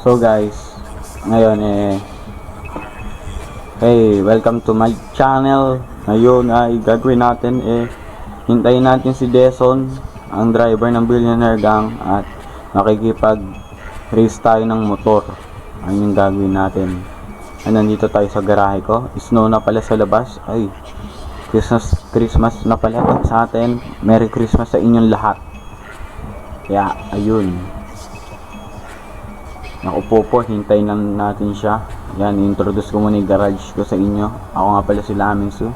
So guys, ngayon hey, welcome to my channel. Ngayon ay gagawin natin hintayin natin si Deson, ang driver ng Billionaire Gang, at makikipag race tayo ng motor. Ayun yung gagawin natin. Ay, nandito tayo sa garahe ko. Snow na pala sa labas. Ay, Christmas na pala sa atin. Merry Christmas sa inyong lahat. Kaya, ayun. Nakupo po, hintayin lang natin siya. Yan, introduce ko muna yung garage ko sa inyo. Ako nga pala si Laming Su,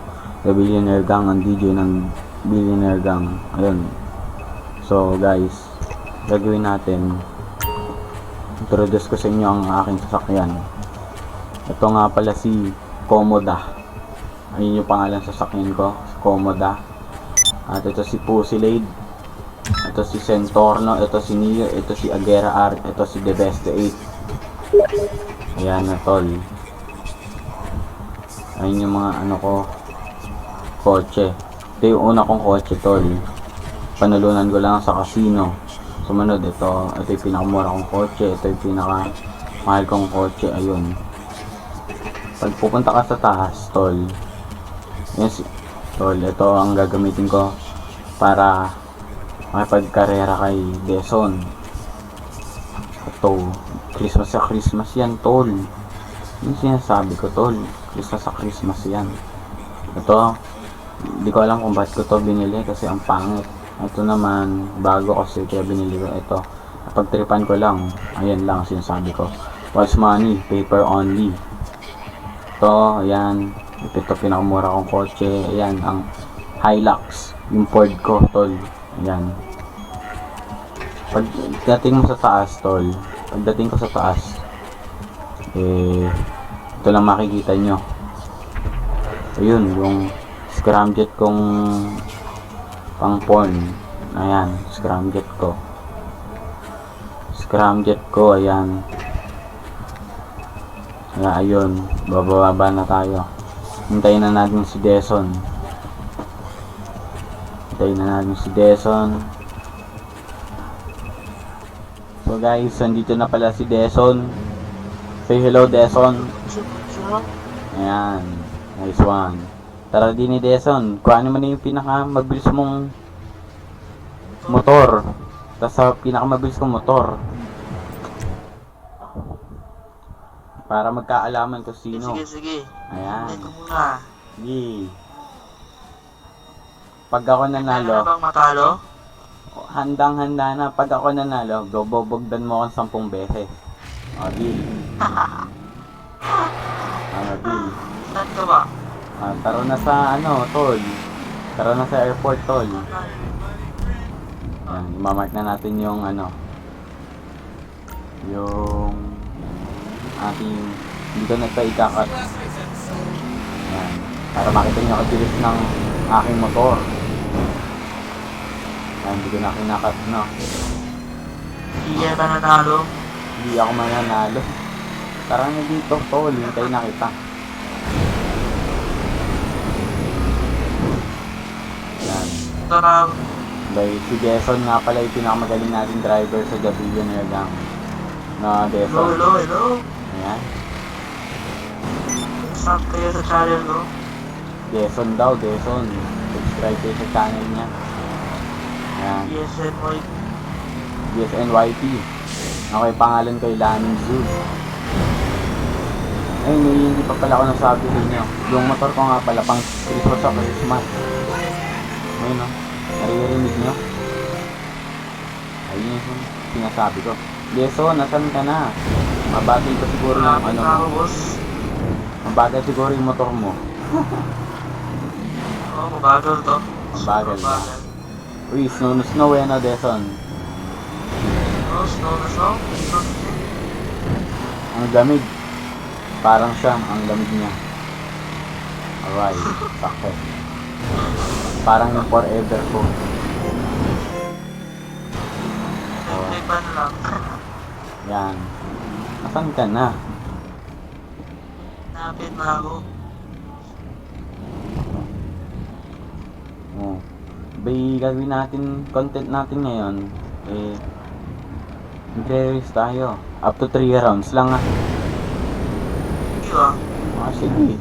the Billionaire Gang, ang DJ ng Billionaire Gang. Ayun. So guys, gagawin natin, introduce ko sa inyo ang aking sasakyan. Ito nga pala si Comoda. Ayun yung pangalan sa sasakyan ko, Comoda. At ito si Pussyblade. Ito si Centorno, ito si Neo, ito si Agera R, ito si The Best 8. Ayan na tol. Ayun yung mga kotse. Ito yung una kong kotse tol. Panalunan ko lang sa casino. Sumunod ito yung pinakamura kong kotse, ito yung pinakamahal kong kotse. Ayun. Pag pupunta ka sa taas tol, yes, tol, ito ang gagamitin ko para makipagkarera kay Deson. Ito, Christmas sa Christmas yan tol. Yung sinasabi ko tol, Christmas sa Christmas yan. Ito, hindi ko alam kung bakit ko to binili kasi ang pangit. Ito naman, bago kasi kaya binili ko ito. Napagtripan ko lang, ayan lang sinasabi ko. What's money, paper only. Ito, ayan, ito pinakamura kong kotse. Ayan, ang Hilux, yung Ford ko tol. Ayan. Pagdating mo sa taas tol, pagdating ko sa taas, ito lang makikita nyo. Ayun, yung scramjet kong pang porn. Ayan, scramjet ko. Ayan. Kaya ayun, bababa na tayo. Hintayin na natin si Deson. So guys, nandito na pala si Deson. Say hello Deson. Ayan, nice one. Tara din ni Deson, kuhanin mo na yung pinakamabilis mong motor. Tapos sa pinakamabilis kong motor, para magkaalaman ko sino. Sige. Ayan. Ito muna. Sige. Pag ako nanalo, bang matalo? handang-handa na. Pag ako nanalo, bobogdan mo akong 10 beses. O, deal. Deal. Saan ka ba? Taro na sa, tol. Taro na sa airport, tol. Yan, imamark na natin yung, yung ating, dito na ito ikakat. Yan, para makita nyo ang bilis ng aking motor. Hindi ko na kinakat, Hindi ka nanalo? Hindi ako mananalo. Tara na dito, tol. Hintay na kita. Yan. Tara. By si Deson nga pala yung pinakamagaling nating driver sa The Billionaire Gang. Na Deson. Hello. Ayan. Saan kayo sa channel ko? Deson daw, Deson. Subscribe kayo sa channel niya. Ayan. DSNYP. Okay, pangalan ko Laming Su. Ay, hindi pa pala ako nasabi sa inyo. Yung motor ko nga pala, pang Christmas sa Christmas. Ayun, naririnig nyo? Ayun yung sinasabi ko. Deso, nasan ka na? Mabagal ko siguro yung mabagal siguro yung motor mo. Mabagal to. Mabagal na. Uy, snow Deson. Snow? Ang lamig. Parang siya, ang lamig niya. Alright, sakit. Parang yung forever ko. Paano lang? Yan. Nasaan ka na? Napit na ako. Oh. Bay, gagawin natin, content natin ngayon. Magre-race tayo. Up to 3 rounds lang ah. Di ba? Sige.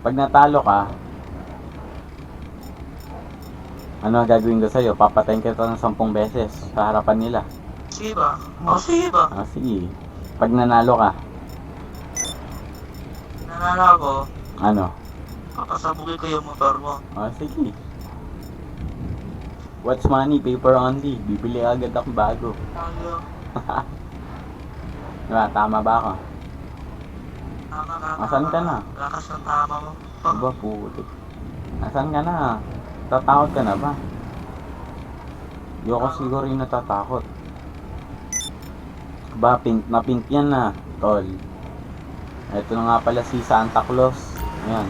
Pag natalo ka, ano ang gagawin ko sa'yo? Papatayin kita ng 10 beses sa harapan nila. Sige ba? O sige ba? Sige. Pag nanalo ka, Nanalo ako, ano? papasabugin ko yung motor mo. Sige. What's money? Paper only. Bibili agad ako bago. Tayo. Diba? Tama ba ako? Tama ka. Asan ka na? Lakas ng tama mo. Aba, putik. Asan ka na? Tatakot ka na ba? Di ako siguro yung natatakot. Ba, pink na pink yan na, tol. Ito na nga pala si Santa Claus. Ayan.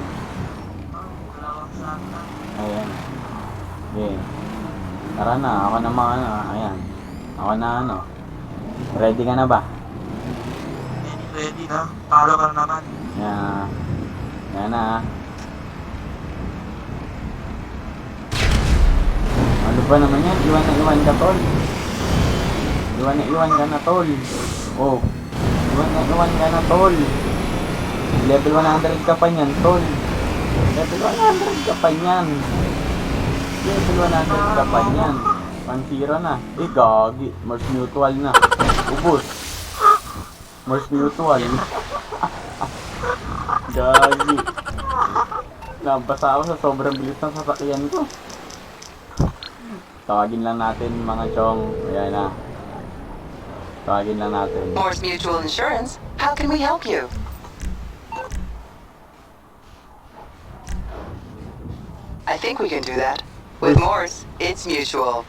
Dalawang santa. Ayan. Okay. Tara na, ako na mga ano. Ayan. Ako na ano. Ready ka na ba? Ready na. Palo ka na naman. Ayan. Ayan na. Ano ba naman yan? Iwan na iwan ka, tol. Iwan na iwan ka na, tol. Oh. Iwan na iwan ka na, tol. Level 100 ka pa niyan, tol. Level 100 ka pa niyan. Level 100 ka pa niyan. 1-0 na. Gagi. Mars Mutual na. Ubus. Mars Mutual. Gagi. Nabasa ako sa sobrang bilis ng sasakyan ko. Tawagin lang natin mga chong. Ayan na. Tawagin lang natin. Morse Mutual Insurance, how can we help you? I think we can do that. With Morse, it's mutual.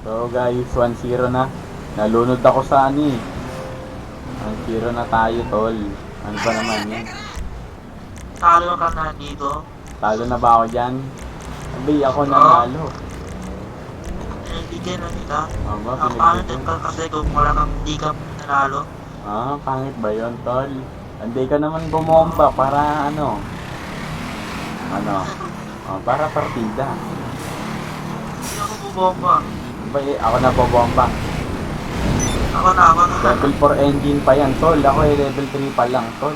So guys, 1-0 na. Nalunod ako sa ani. 1-0 na tayo, tol. Ano ba naman yan? Talo ka na dito. Talo na ba ako dyan? Sabi, ako nanalo. Pinibigyan na nila. Aba, Ang pangit pinagdito. ka kasi kung wala kang hindi ka nanalo. Pangit ba yun, tol? Hindi ka naman bumomba para ano? Para partida. Hindi ako bubomba. Ba, ako na bobomba. Ako na. Level 4 engine pa yan, tol. Ako level 3 pa lang, tol.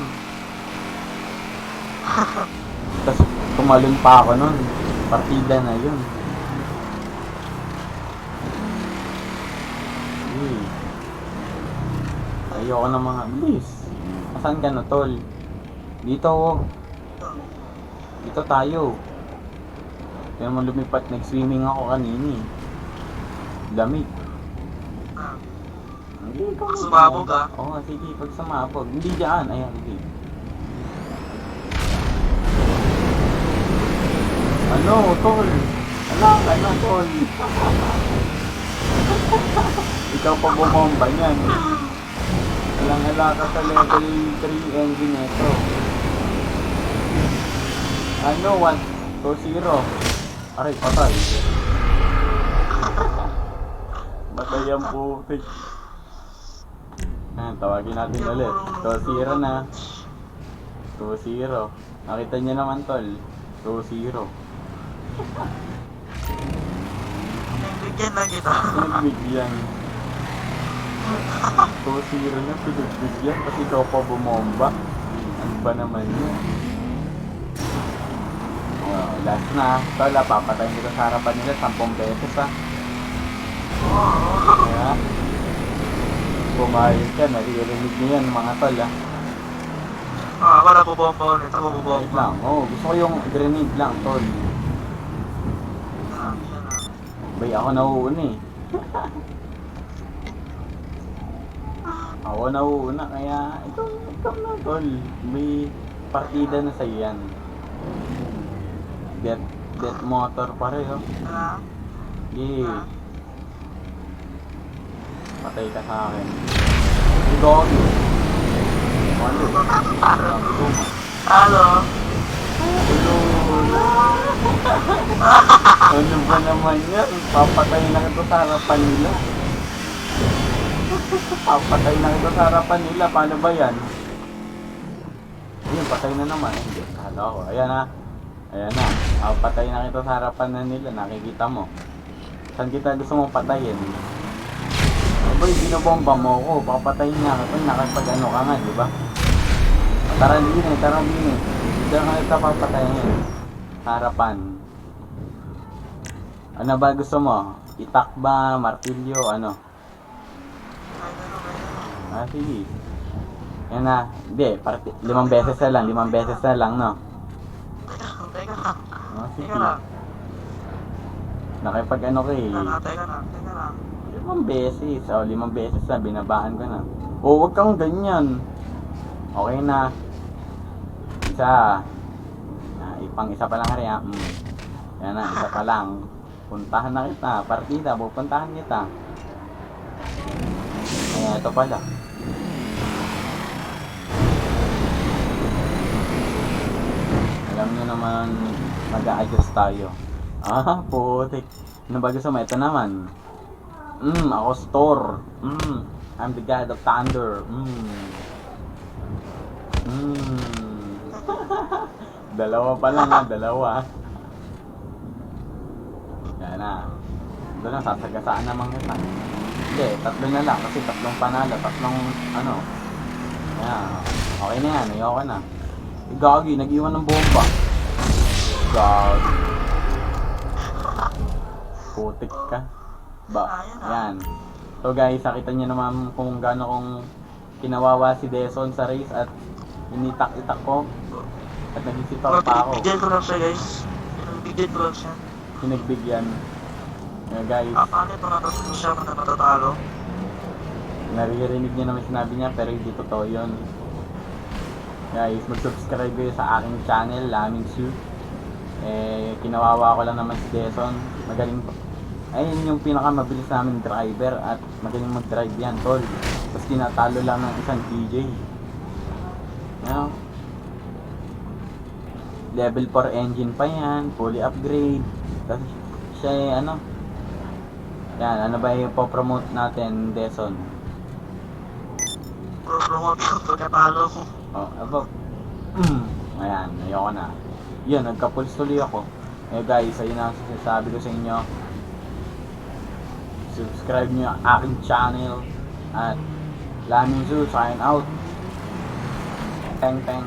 Tapos tumalon pa ako nun. Partida na yun. Ayoko na mga bilis. Asan ka na, tol? Dito oh. Dito tayo. Kaya naman lumipat. Nag-swimming ako kanina eh. Lamig. Hindi ka Pag sumabog, ah. Oo, sige. Pag sumabog. Hindi dyan. Ayan, hindi. Ano, tol? Ala ka na, tol. Ikaw pa bumomba niyan. Alang-ala ka sa level 3 engine ito. Ano, 1-2-0. Aray, patay. Patay ang putik. Tawagin natin ulit. 2-0 na. 2-0. Nakita niyo naman, tol. 2-0. Pinibigyan na kita. Pinagbigyan. 2-0 na, pinagbigyan. Kasi ikaw pa bumomba. Ano ba naman yun? Last na. Tol, papatayin kita sa harapan nila 10 beses ha. Kaya, pumayos ka, naririnig niyo yan mga tol ha. Ako na bubomba ulit. Ako Wait bubomba. lang, gusto ko yung grenade lang tol. Bay, ako nauuna eh. Ako nauuna, kaya ikaw na tol. May partida na sa'yo yan. Death motor pareho. Yeah. Patay ka sa akin. Ikaw. Halo. Ano ba naman yan? Papatay na ito sa harapan nila. Papatay na ito sa harapan nila. Paano ba yan? Ayun, patay na naman. Hindi, kala ko. Ayan na. Ayan na. Papatay na ito sa harapan na nila. Nakikita mo. Saan kita gusto mong patayin? Boy, binobomba mo ako. Papatayin niya ako. Nakapag ano ka nga, di ba? Tara din eh. Diyan ka kita papatayin. Harapan. Ano ba gusto mo? Itak ba? Martilyo? Ano? Ah, sige. Yan na. Hindi, 5 beses na lang, no? Teka lang. Ah, sige. Teka lang. Nakipag ano ka eh. Teka lang. 5 beses. O, 5 beses na. Binabaan ko na. O, wag kang ganyan. Okay na. Isa. Ipang isa pa lang hari. Yan na, isa pa lang. Puntahan na kita. Partida, pupuntahan kita. Eh, ito pala. Alam nyo naman, mag-a-adjust tayo. Ah, putik. Ano ba gusto mo? Ito naman. Ako store. I'm the god of thunder. Dalawa pa lang ha, dalawa. Yan na. Doon na, sasagasaan naman kita. Hindi, 3 na lang kasi 3 panalo, 3 ano. Ayan, okay na yan, ayoko na. Gagi, nag-iwan ng bomba. Gagi. Putik ka. Ayan. So guys, nakita nyo naman kung gaano kong kinawawa si Deson sa race at initak-itak ko. At nagsisipaw pa ako. Bigyan ko lang siya, guys. Bigyan ko lang siya. Pinagbigyan. Guys, Paano ito natatalo siya kung natatalo? naririnig niya naman sinabi niya pero hindi totoo yun. Guys, mag-subscribe kayo sa aking channel, Laming Suit. Kinawawa ko lang naman si Deson. Magaling pa. Ayun yung pinakamabilis namin driver at magaling mag-drive yan, tol. Tapos tinatalo lang ng isang DJ. You know? Level 4 engine pa yan, fully upgrade. Tapos siya ano? Yan, ano ba yung po-promote natin, Deson? Promote ko pagkatalo ko. Oh, above. Ayan, ayoko na. Yun, nagka-pulse tuloy ako. Guys, ayun ang sinasabi ko sa inyo. Subscribe nyo ang aking channel. At Laming Zoo, sign out. Teng teng.